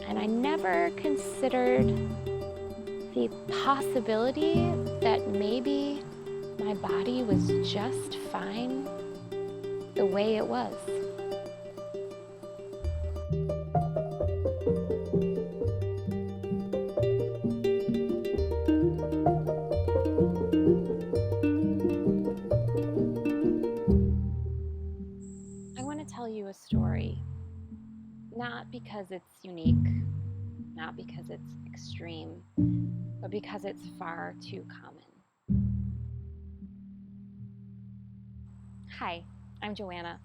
And I never considered the possibility that maybe my body was just fine the way it was. I want to tell you a story, not because it's unique, not because it's extreme, but because it's far too common. Hi, I'm Joanna.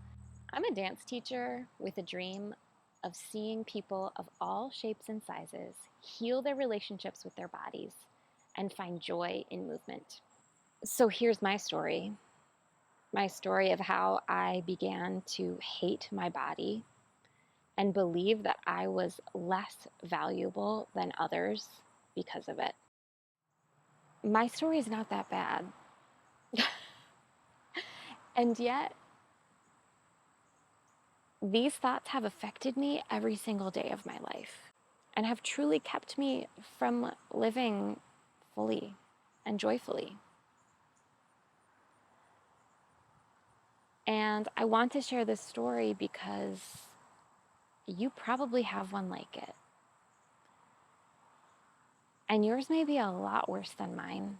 I'm a dance teacher with a dream of seeing people of all shapes and sizes heal their relationships with their bodies and find joy in movement. So here's my story of how I began to hate my body and believe that I was less valuable than others because of it. My story is not that bad. And yet, these thoughts have affected me every single day of my life and have truly kept me from living fully and joyfully. And I want to share this story because you probably have one like it. And yours may be a lot worse than mine.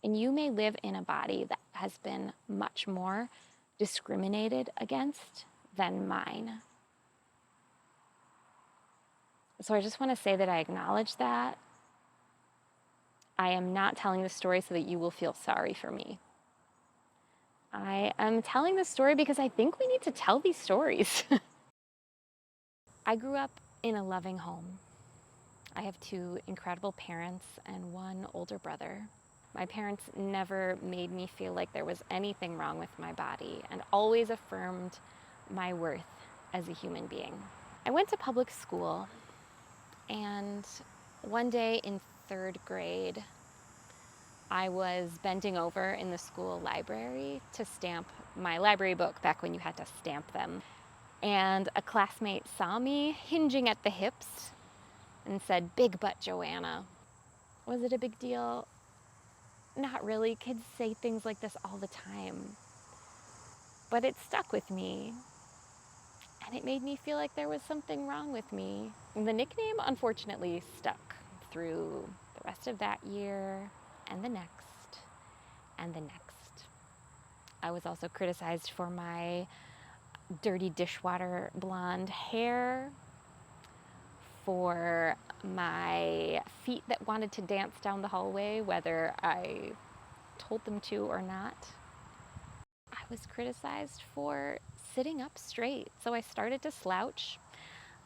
And you may live in a body that has been much more discriminated against than mine. So I just want to say that I acknowledge that. I am not telling this story so that you will feel sorry for me. I am telling this story because I think we need to tell these stories. I grew up in a loving home. I have two incredible parents and one older brother. My parents never made me feel like there was anything wrong with my body and always affirmed my worth as a human being. I went to public school, and one day in third grade, I was bending over in the school library to stamp my library book back when you had to stamp them. And a classmate saw me hinging at the hips and said, "Big butt Joanna." Was it a big deal? Not really. Kids say things like this all the time. But it stuck with me. And it made me feel like there was something wrong with me. And the nickname, unfortunately, stuck through the rest of that year and the next and the next. I was also criticized for my dirty dishwater blonde hair, for my feet that wanted to dance down the hallway, whether I told them to or not. I was criticized for sitting up straight, so I started to slouch.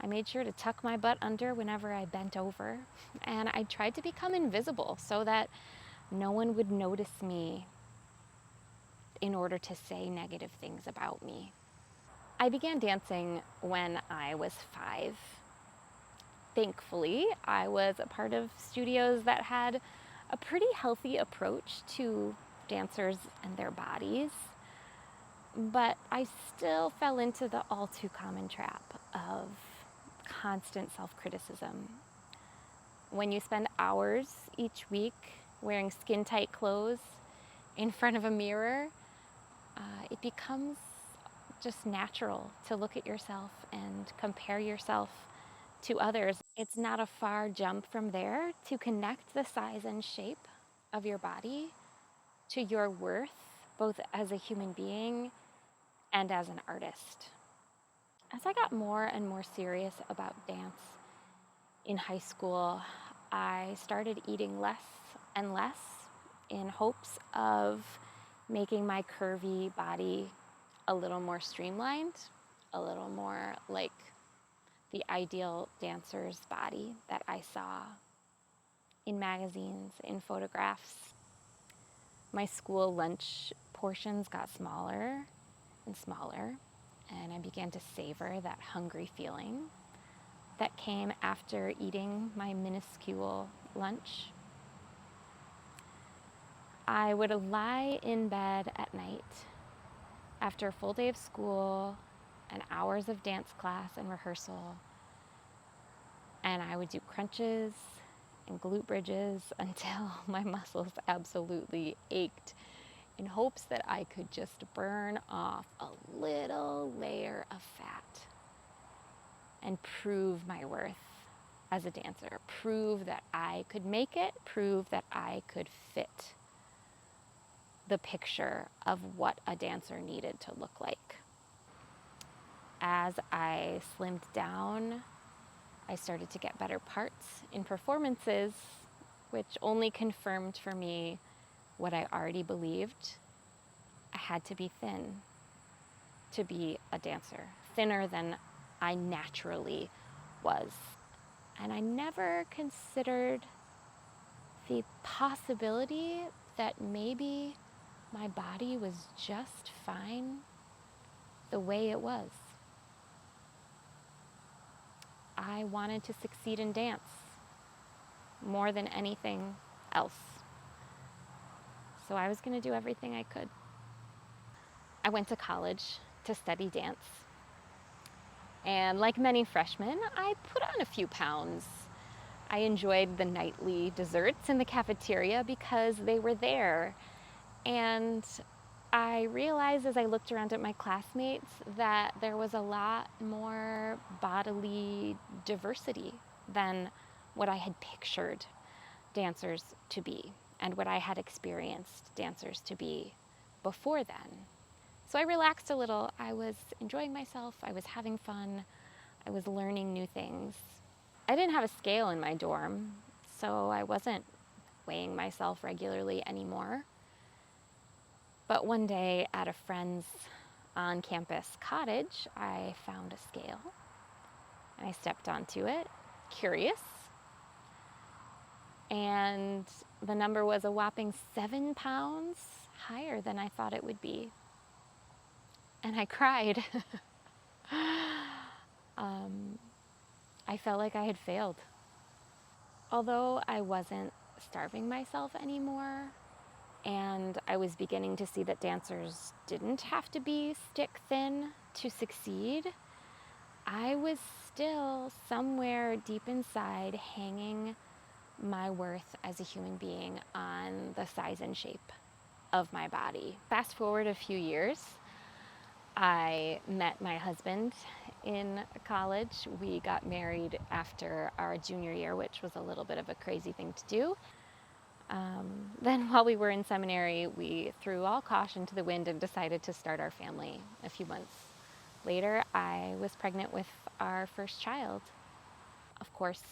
I made sure to tuck my butt under whenever I bent over, and I tried to become invisible so that no one would notice me in order to say negative things about me. I began dancing when I was 5. Thankfully, I was a part of studios that had a pretty healthy approach to dancers and their bodies, but I still fell into the all too common trap of constant self-criticism. When you spend hours each week wearing skin-tight clothes in front of a mirror, it becomes just natural to look at yourself and compare yourself to others. It's not a far jump from there to connect the size and shape of your body to your worth, both as a human being and as an artist. As I got more and more serious about dance in high school, I started eating less and less in hopes of making my curvy body a little more streamlined, a little more like the ideal dancer's body that I saw in magazines, in photographs. My school lunch portions got smaller and smaller, and I began to savor that hungry feeling that came after eating my minuscule lunch, I would lie in bed at night after a full day of school and hours of dance class and rehearsal, and I would do crunches and glute bridges until my muscles absolutely ached, in hopes that I could just burn off a little layer of fat and prove my worth as a dancer, prove that I could make it, prove that I could fit the picture of what a dancer needed to look like. As I slimmed down, I started to get better parts in performances, which only confirmed for me what I already believed. I had to be thin to be a dancer, thinner than I naturally was. And I never considered the possibility that maybe my body was just fine the way it was. I wanted to succeed in dance more than anything else. So I was going to do everything I could. I went to college to study dance. And like many freshmen, I put on a few pounds. I enjoyed the nightly desserts in the cafeteria because they were there. And I realized as I looked around at my classmates that there was a lot more bodily diversity than what I had pictured dancers to be and what I had experienced dancers to be before then. So I relaxed a little. I was enjoying myself. I was having fun. I was learning new things. I didn't have a scale in my dorm, so I wasn't weighing myself regularly anymore. But one day at a friend's on-campus cottage, I found a scale and I stepped onto it, curious. And the number was a whopping 7 pounds higher than I thought it would be. And I cried. I felt like I had failed. Although I wasn't starving myself anymore, and I was beginning to see that dancers didn't have to be stick thin to succeed, I was still somewhere deep inside hanging my worth as a human being on the size and shape of my body. Fast forward a few years, I met my husband in college. We got married after our junior year, which was a little bit of a crazy thing to do. Then while we were in seminary, we threw all caution to the wind and decided to start our family. A few months later, I was pregnant with our first child. Of course,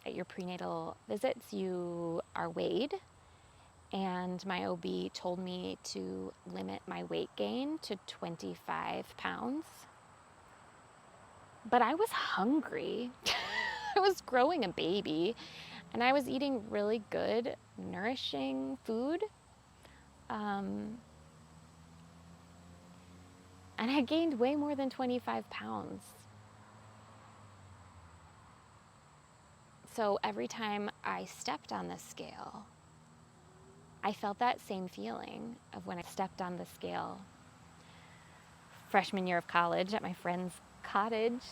at your prenatal visits, you are weighed, and my OB told me to limit my weight gain to 25 pounds. But I was hungry. I was growing a baby, and I was eating really good, nourishing food. And I gained way more than 25 pounds. So every time I stepped on the scale, I felt that same feeling of when I stepped on the scale freshman year of college at my friend's cottage,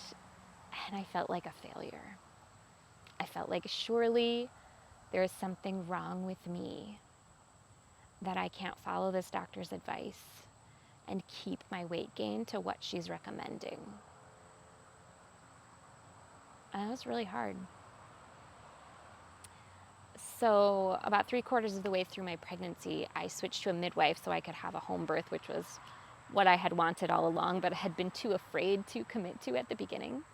and I felt like a failure. I felt like surely there is something wrong with me, that I can't follow this doctor's advice and keep my weight gain to what she's recommending. And that was really hard. So about 3/4 of the way through my pregnancy, I switched to a midwife so I could have a home birth, which was what I had wanted all along, but had been too afraid to commit to at the beginning.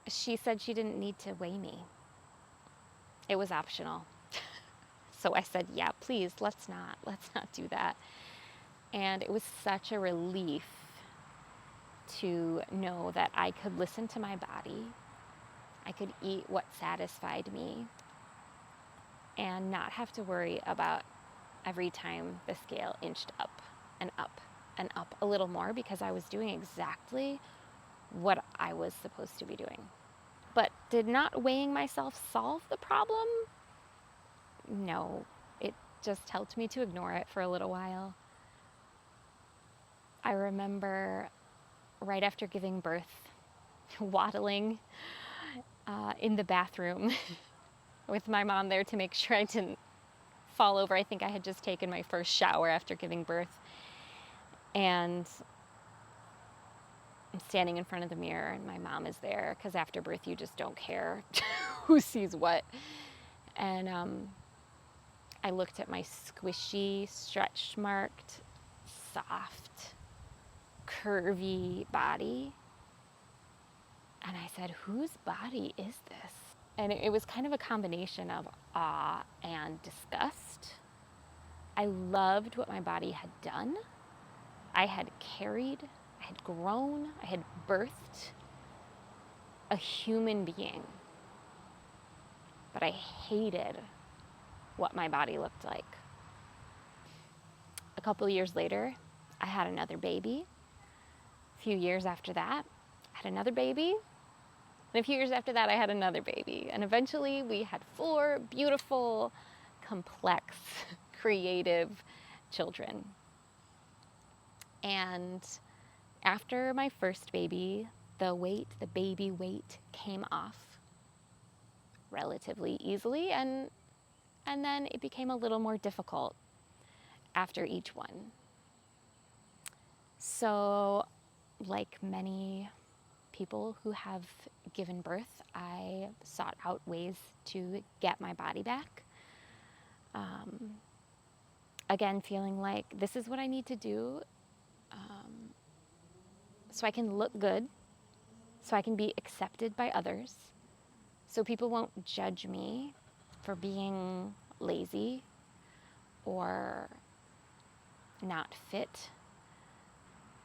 She said she didn't need to weigh me. It was optional. So I said, yeah, please, let's not do that. And it was such a relief to know that I could listen to my body. I could eat what satisfied me and not have to worry about every time the scale inched up and up and up a little more, because I was doing exactly what I was supposed to be doing. But did not weighing myself solve the problem? No, it just helped me to ignore it for a little while. I remember right after giving birth, waddling in the bathroom with my mom there to make sure I didn't fall over. I think I had just taken my first shower after giving birth. And I'm standing in front of the mirror, and my mom is there because after birth, you just don't care who sees what. And I looked at my squishy, stretch marked, soft, curvy body, and I said, whose body is this? And it was kind of a combination of awe and disgust. I loved what my body had done. I had carried, I had grown, I had birthed a human being. But I hated what my body looked like. A couple years later, I had another baby. A few years after that, I had another baby. And a few years after that, I had another baby. And eventually, we had 4 beautiful, complex, creative children. And after my first baby, the baby weight came off relatively easily, and then it became a little more difficult after each one. So, like many people who have given birth, I sought out ways to get my body back. Again, feeling like this is what I need to do so I can look good, so I can be accepted by others, so people won't judge me for being lazy or not fit.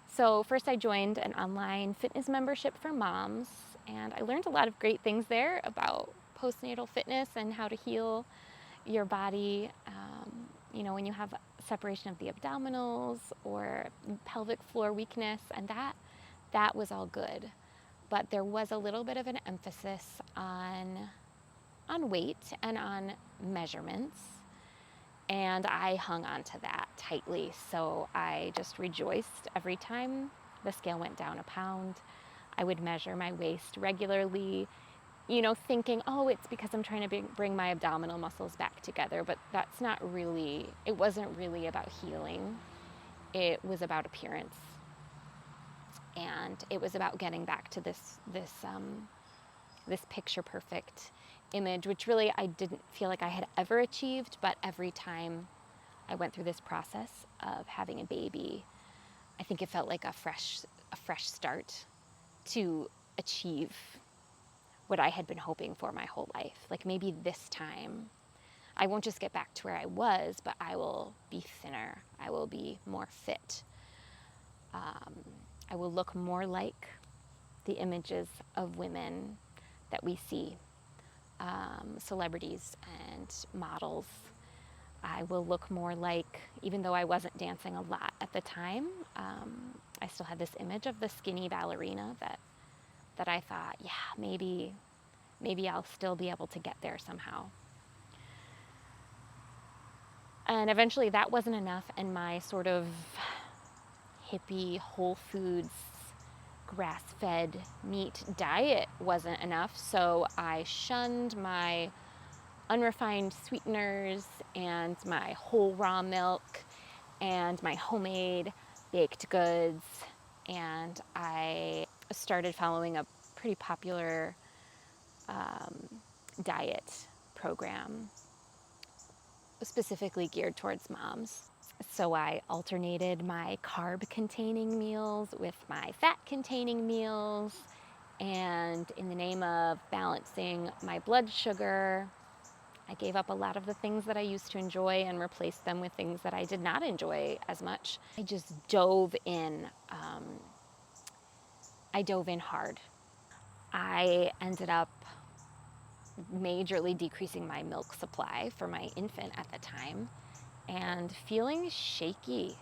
So first I joined an online fitness membership for moms, and I learned a lot of great things there about postnatal fitness and how to heal your body, when you have separation of the abdominals or pelvic floor weakness, and that was all good. But there was a little bit of an emphasis on weight and on measurements. And I hung on to that tightly. So I just rejoiced every time the scale went down a pound. I would measure my waist regularly, thinking, oh, it's because I'm trying to bring my abdominal muscles back together. But it wasn't really about healing. It was about appearance. And it was about getting back to this picture perfect image, which really I didn't feel like I had ever achieved, but every time I went through this process of having a baby, I think it felt like a fresh start to achieve what I had been hoping for my whole life. Like maybe this time I won't just get back to where I was, but I will be thinner. I will be more fit. I will look more like the images of women that we see, celebrities and models. I will look more like, even though I wasn't dancing a lot at the time, I still had this image of the skinny ballerina that I thought, yeah, maybe I'll still be able to get there somehow. And eventually that wasn't enough, and my sort of hippie, Whole Foods, grass-fed meat diet wasn't enough, so I shunned my unrefined sweeteners and my whole raw milk and my homemade baked goods, and I started following a pretty popular diet program specifically geared towards moms. So I alternated my carb-containing meals with my fat-containing meals, and in the name of balancing my blood sugar, I gave up a lot of the things that I used to enjoy and replaced them with things that I did not enjoy as much. I just dove in. I dove in hard. I ended up majorly decreasing my milk supply for my infant at the time and feeling shaky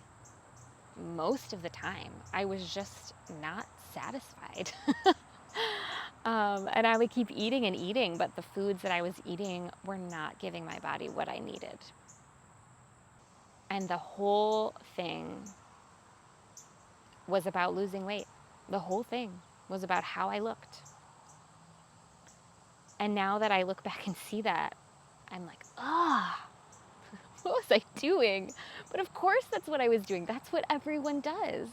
most of the time. I was just not satisfied. And I would keep eating and eating, but the foods that I was eating were not giving my body what I needed. And the whole thing was about losing weight. The whole thing was about how I looked. And now that I look back and see that, I'm like, what was I doing? But of course, that's what I was doing. That's what everyone does.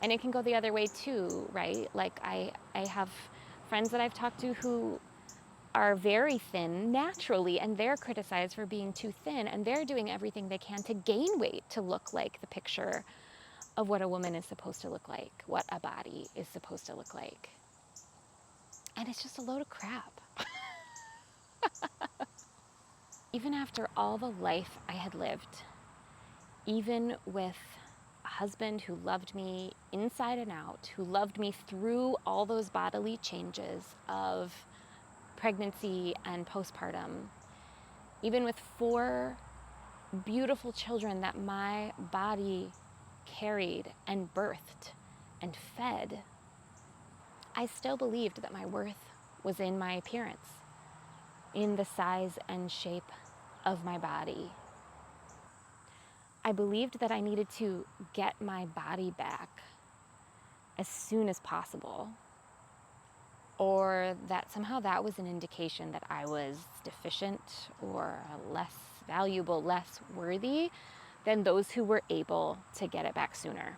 And it can go the other way too, right? Like I have friends that I've talked to who are very thin naturally, and they're criticized for being too thin, and they're doing everything they can to gain weight to look like the picture of what a woman is supposed to look like, what a body is supposed to look like. And it's just a load of crap. Even after all the life I had lived, even with a husband who loved me inside and out, who loved me through all those bodily changes of pregnancy and postpartum, even with 4 beautiful children that my body carried and birthed and fed, I still believed that my worth was in my appearance, in the size and shape of my body. I believed that I needed to get my body back as soon as possible, or that somehow that was an indication that I was deficient or less valuable, less worthy than those who were able to get it back sooner.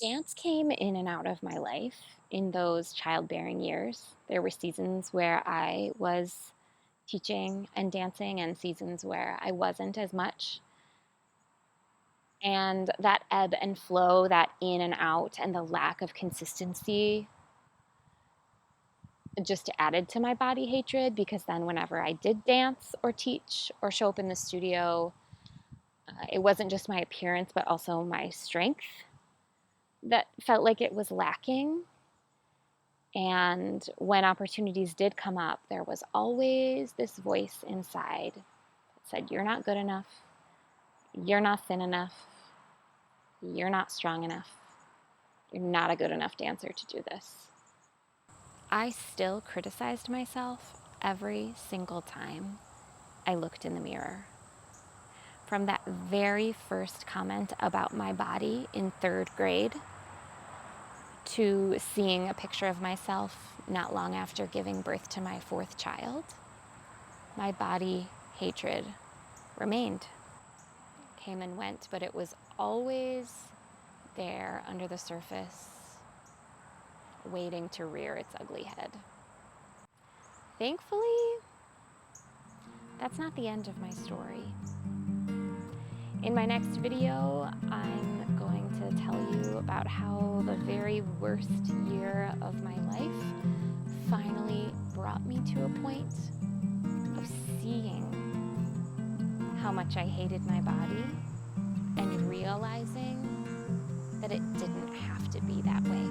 Dance came in and out of my life in those childbearing years. There were seasons where I was teaching and dancing, and seasons where I wasn't as much. And that ebb and flow, that in and out, and the lack of consistency just added to my body hatred, because then whenever I did dance or teach or show up in the studio, it wasn't just my appearance, but also my strength that felt like it was lacking. And when opportunities did come up, there was always this voice inside that said, "You're not good enough. You're not thin enough. You're not strong enough. You're not a good enough dancer to do this." I still criticized myself every single time I looked in the mirror. From that very first comment about my body in 3rd grade to seeing a picture of myself not long after giving birth to my 4th child, my body hatred remained. Came and went, but it was always there under the surface, waiting to rear its ugly head. Thankfully, that's not the end of my story. In my next video, I'm going to tell you about how the very worst year of my life finally brought me to a point of seeing how much I hated my body and realizing that it didn't have to be that way.